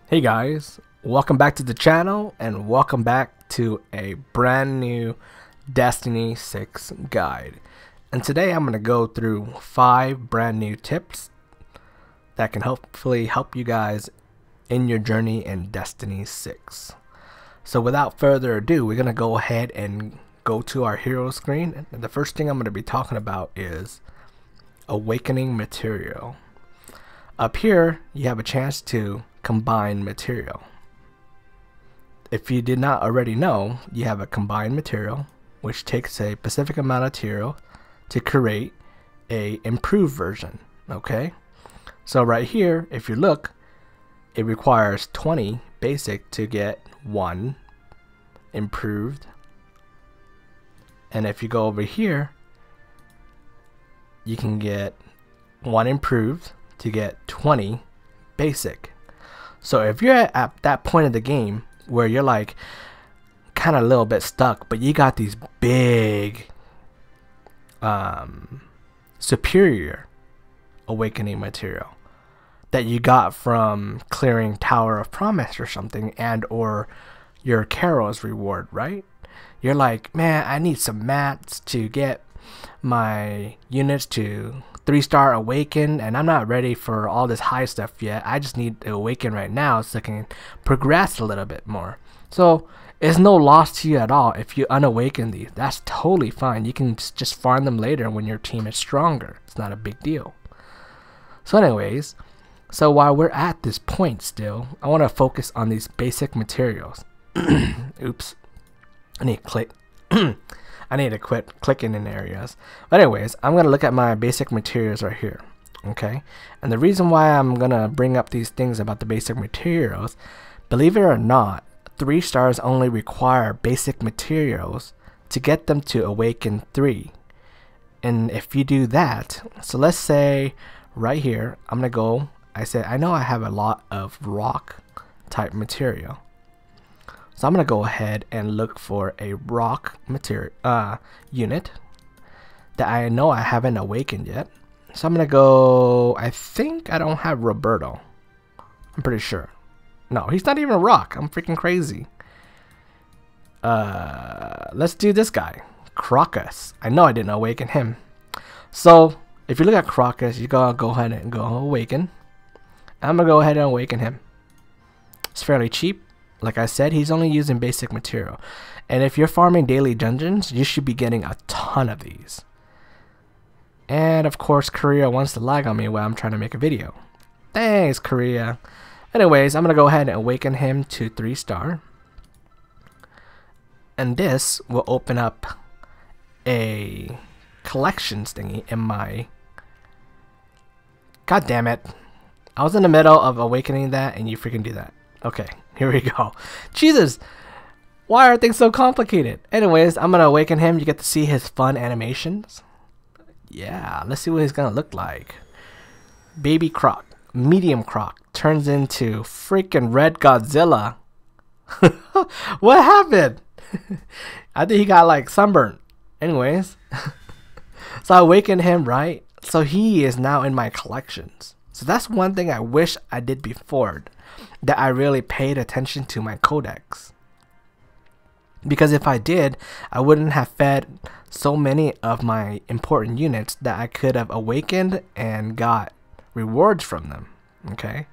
Hey guys, welcome back to the channel and welcome back to a brand new Destiny 6 guide. And today I'm going to go through 5 brand new tips that can hopefully help you guys in your journey in Destiny 6. So without further ado, we're going to go ahead and go to our hero screen. And the first thing I'm going to be talking about is awakening material. Up here, you have a chance to combine material. If you did not already know, you have a combined material, which takes a specific amount of material to create a improved version. Okay, so right here, if you look, it requires 20 basic to get 1 improved. And if you go over here, you can get 1 improved to get 20 basic. So if you're at that point of the game where you're like kind of a little bit stuck, but you got these big superior awakening material that you got from clearing Tower of Promise or something, and or your Carol's reward, right? You're like, man, I need some mats to get my units to 3-star awaken, and I'm not ready for all this high stuff yet. I just need to awaken right now so I can progress a little bit more. So it's no loss to you at all if you unawaken these. That's totally fine. You can just farm them later when your team is stronger. It's not a big deal. So anyways, so while we're at this point still, I want to focus on these basic materials. Oops, I need to click. I need to quit clicking in areas. But anyways, I'm going to look at my basic materials right here. Okay, and the reason why I'm going to bring up these things about the basic materials, believe it or not, 3 stars only require basic materials to get them to awaken 3. And if you do that, so let's say right here, I'm going to go, I said, I know I have a lot of rock type material. So I'm going to go ahead and look for a rock material unit that I know I haven't awakened yet. So I'm going to go, I think I don't have Roberto. I'm pretty sure. No, he's not even a rock. I'm freaking crazy. Let's do this guy, Crocus. I know I didn't awaken him. So if you look at Crocus, you gotta go ahead and go awaken. I'm going to go ahead and awaken him. It's fairly cheap. Like I said, he's only using basic material. And if you're farming daily dungeons, you should be getting a ton of these. And of course, Korea wants to lag on me while I'm trying to make a video. Thanks, Korea. Anyways, I'm going to go ahead and awaken him to 3-star. And this will open up a collections thingy in my... God damn it. I was in the middle of awakening that and you freaking do that. Okay, here we go. Jesus, why are things so complicated? Anyways, I'm gonna awaken him. You get to see his fun animations. Yeah, let's see what he's gonna look like. Baby Croc, medium Croc, turns into freaking Red Godzilla. What happened? I think he got like sunburned. Anyways, so I awakened him, right? So he is now in my collections. So that's one thing I wish I did before, that I really paid attention to my Codex. Because if I did, I wouldn't have fed so many of my important units that I could have awakened and got rewards from them. Okay,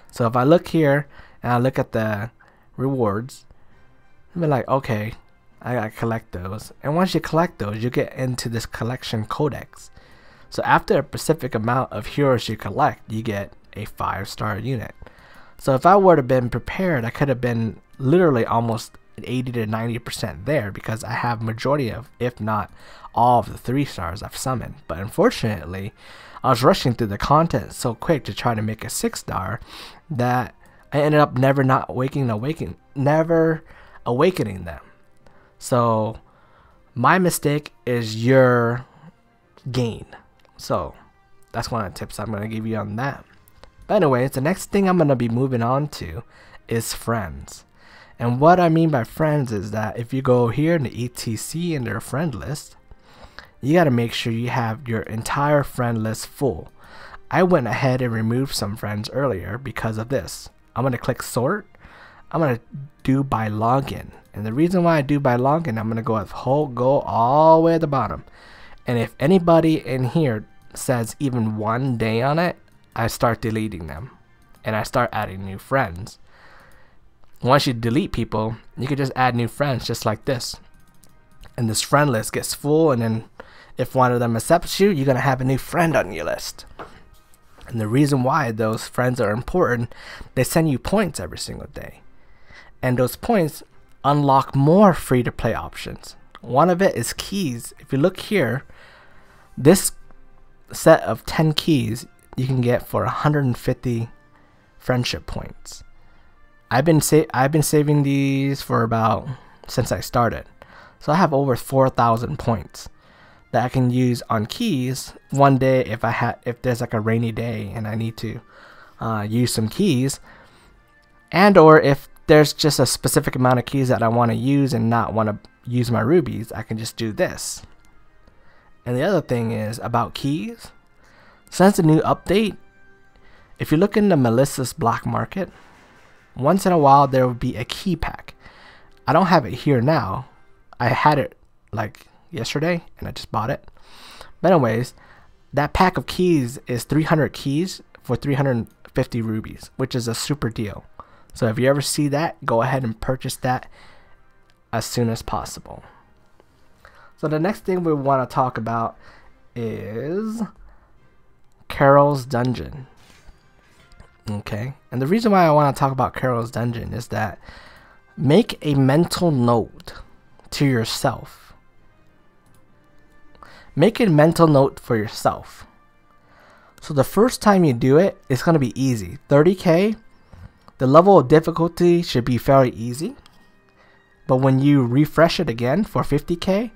so if I look here and I look at the rewards, I'll be like, okay, I gotta collect those. And once you collect those, you get into this collection Codex. So after a specific amount of heroes you collect, you get a 5-star unit. So if I were to have been prepared, I could have been literally almost 80 to 90% there, because I have majority of, if not all of the 3 stars I've summoned. But unfortunately, I was rushing through the content so quick to try to make a 6-star that I ended up never awakening them. So my mistake is your gain. So that's one of the tips I'm going to give you on that. But anyways, the next thing I'm going to be moving on to is friends. And what I mean by friends is that if you go here in the ETC in their friend list, you got to make sure you have your entire friend list full. I went ahead and removed some friends earlier because of this. I'm going to click sort. I'm going to do by login. And the reason why I do by login, I'm going to go all the way at the bottom. And if anybody in here says even 1 day on it, I start deleting them. And I start adding new friends. Once you delete people, you can just add new friends just like this. And this friend list gets full, and then if one of them accepts you, you're going to have a new friend on your list. And the reason why those friends are important, they send you points every single day. And those points unlock more free-to-play options. One of it is keys. If you look here, this set of 10 keys you can get for 150 friendship points. I've been saving these for since I started. So I have over 4,000 points that I can use on keys one day if there's like a rainy day and I need to use some keys, and or if there's just a specific amount of keys that I want to use and not want to use my rubies, I can just do this. And the other thing is about keys. Since the new update, if you look in the Melissa's black market, once in a while there will be a key pack. I don't have it here now. I had it like yesterday and I just bought it. But anyways, that pack of keys is 300 keys for 350 rubies, which is a super deal. So if you ever see that, go ahead and purchase that as soon as possible. So the next thing we want to talk about is Carol's Dungeon. Okay, and the reason why I want to talk about Carol's Dungeon is that make a mental note to yourself. Make a mental note for yourself. So the first time you do it, it's going to be easy. 30k, the level of difficulty should be fairly easy. But when you refresh it again for 50k,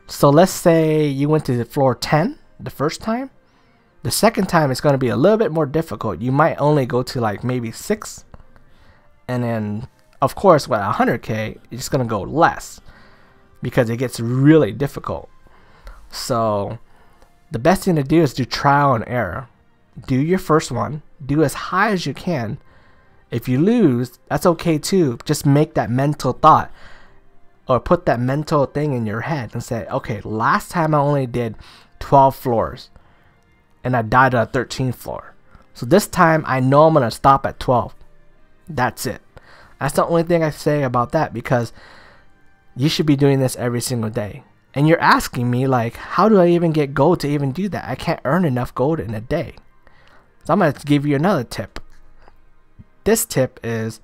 so let's say you went to the floor 10 the first time. The second time it's going to be a little bit more difficult. You might only go to like maybe 6. And then, of course, with 100k, it's going to go less because it gets really difficult. So the best thing to do is do trial and error. Do your first one. Do as high as you can. If you lose, that's okay too. Just make that mental thought or put that mental thing in your head and say, okay, last time I only did 12 floors and I died on the 13th floor. So this time I know I'm going to stop at 12. That's it. That's the only thing I say about that, because you should be doing this every single day. And you're asking me like, how do I even get gold to even do that? I can't earn enough gold in a day. So I'm going to give you another tip. This tip is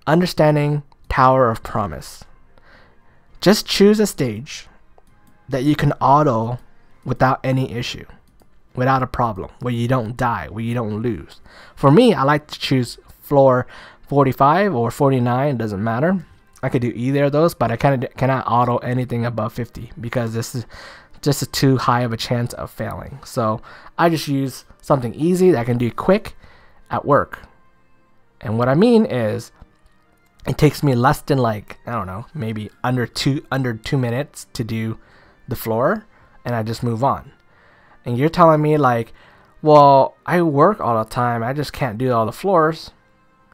understanding Tower of Promise. Just choose a stage that you can auto without any issue, without a problem, where you don't die, where you don't lose. For me, I like to choose floor 45 or 49, it doesn't matter. I could do either of those, but I cannot auto anything above 50 because this is just too high of a chance of failing. So I just use something easy that I can do quick at work. And what I mean is, it takes me less than like, I don't know, maybe under two minutes to do the floor, and I just move on. And you're telling me like, well, I work all the time, I just can't do all the floors.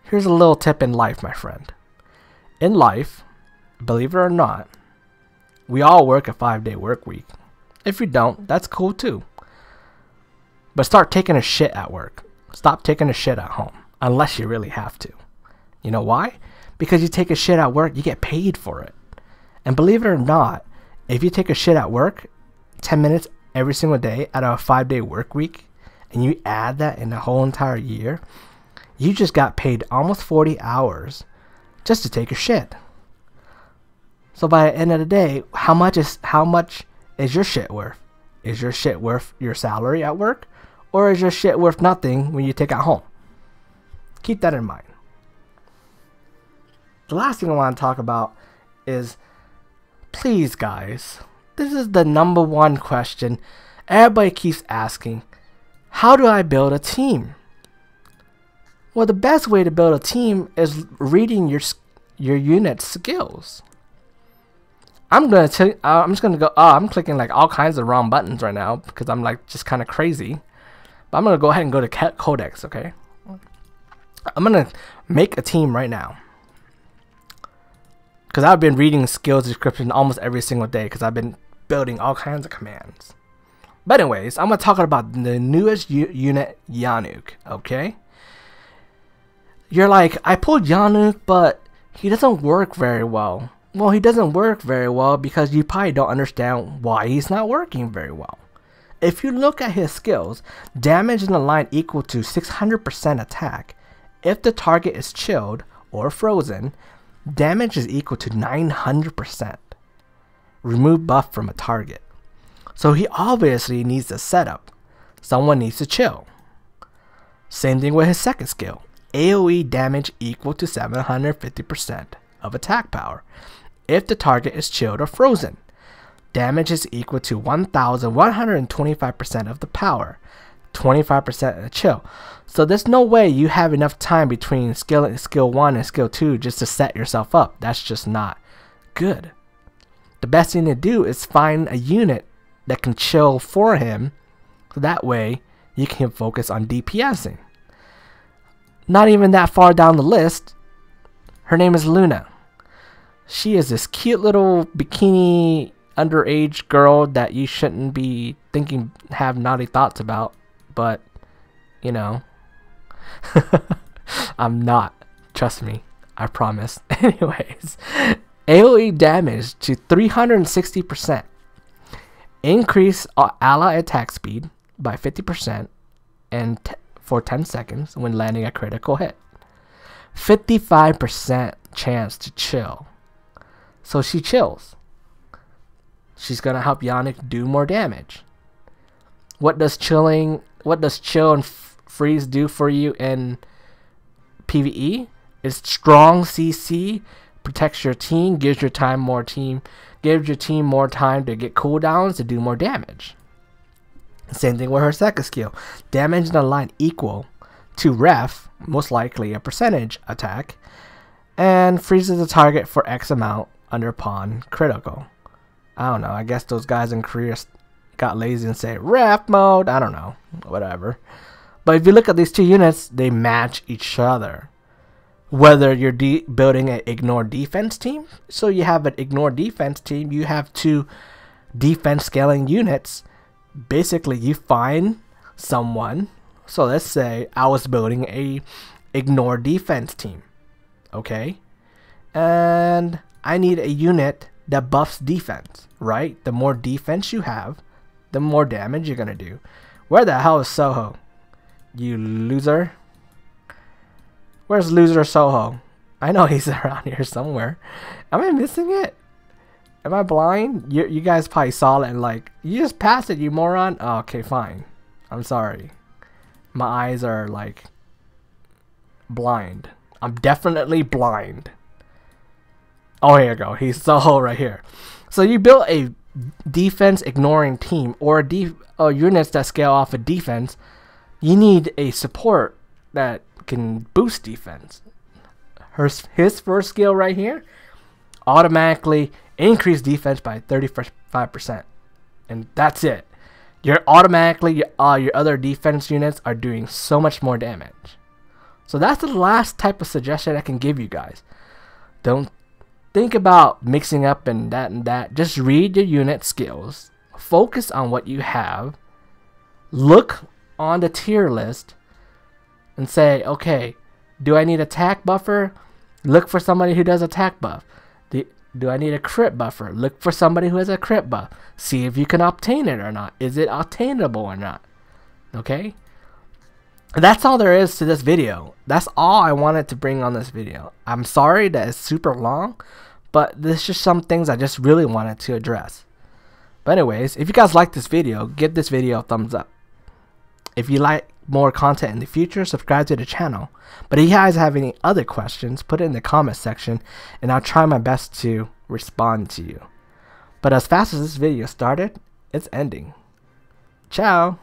Here's a little tip in life, my friend. In life, believe it or not, we all work a 5-day work week. If you don't, that's cool too. But start taking a shit at work. Stop taking a shit at home, unless you really have to. You know why? Because you take a shit at work, you get paid for it. And believe it or not, if you take a shit at work 10 minutes every single day out of a 5-day work week, and you add that in the whole entire year, you just got paid almost 40 hours just to take a shit. So by the end of the day, how much is your shit worth? Is your shit worth your salary at work? Or is your shit worth nothing when you take it home? Keep that in mind. The last thing I want to talk about is, please guys, this is the #1 question everybody keeps asking. How do I build a team? Well, the best way to build a team is reading your unit skills. I'm clicking like all kinds of wrong buttons right now because I'm like just kind of crazy. But I'm gonna go ahead and go to Codex, okay? I'm gonna make a team right now, because I've been reading skills description almost every single day because I've been building all kinds of commands. But anyways, I'm gonna talk about the newest unit, Yanuk. Okay, you're like, I pulled Yanuk, but he doesn't work very well. Well, he doesn't work very well because you probably don't understand why he's not working very well. If you look at his skills, damage in the line equal to 600% attack. If the target is chilled or frozen, damage is equal to 900%. Remove buff from a target. So he obviously needs a setup. Someone needs to chill. Same thing with his second skill. AoE damage equal to 750% of attack power. If the target is chilled or frozen, damage is equal to 1125% of the power. 25% of the chill. So there's no way you have enough time between skill 1 and skill 2 just to set yourself up. That's just not good. The best thing to do is find a unit that can chill for him, so that way you can focus on DPSing. Not even that far down the list, her name is Luna. She is this cute little bikini underage girl that you shouldn't be thinking, have naughty thoughts about, but you know, I'm not, trust me, I promise. Anyways, AoE damage to 360%. Increase ally attack speed by 50% and for 10 seconds when landing a critical hit. 55% chance to chill. So she chills. She's gonna help Yannick do more damage. What does chill and freeze do for you in PvE? It's strong CC, protects your team, gives your team more time to get cooldowns to do more damage. Same thing with her second skill. Damage in the line equal to ref, most likely a percentage attack, and freezes the target for X amount under pawn critical. I don't know, I guess those guys in Korea got lazy and say ref mode, I don't know, whatever. But if you look at these two units, they match each other. Whether you're building an ignore defense team, so you have an ignore defense team, you have two defense scaling units. Basically, you find someone. So let's say I was building a ignore defense team, okay? And I need a unit that buffs defense, right? The more defense you have, the more damage you're gonna do. Where the hell is Soho? You loser. Where's loser Soho? I know he's around here somewhere. Am I missing it? Am I blind? You guys probably saw it and like, you just passed it, you moron. Oh, okay, fine. I'm sorry. My eyes are like blind. I'm definitely blind. Oh, here you go. He's Soho right here. So you built a defense ignoring team or units that scale off of defense. You need a support that can boost defense. His first skill right here automatically increase defense by 35%, and that's it. You're automatically your other defense units are doing so much more damage. So that's the last type of suggestion I can give you guys. Don't think about mixing up and that. Just read your unit skills, focus on what you have, look on the tier list and say, okay, do I need attack buffer? Look for somebody who does attack buff. Do I need a crit buffer? Look for somebody who has a crit buff. See if you can obtain it or not. Is it obtainable or not? Okay? That's all there is to this video. That's all I wanted to bring on this video. I'm sorry that it's super long, but there's just some things I just really wanted to address. But anyways, if you guys like this video, give this video a thumbs up. If you like more content in the future, subscribe to the channel. But if you guys have any other questions, put it in the comment section and I'll try my best to respond to you. But as fast as this video started, it's ending. Ciao!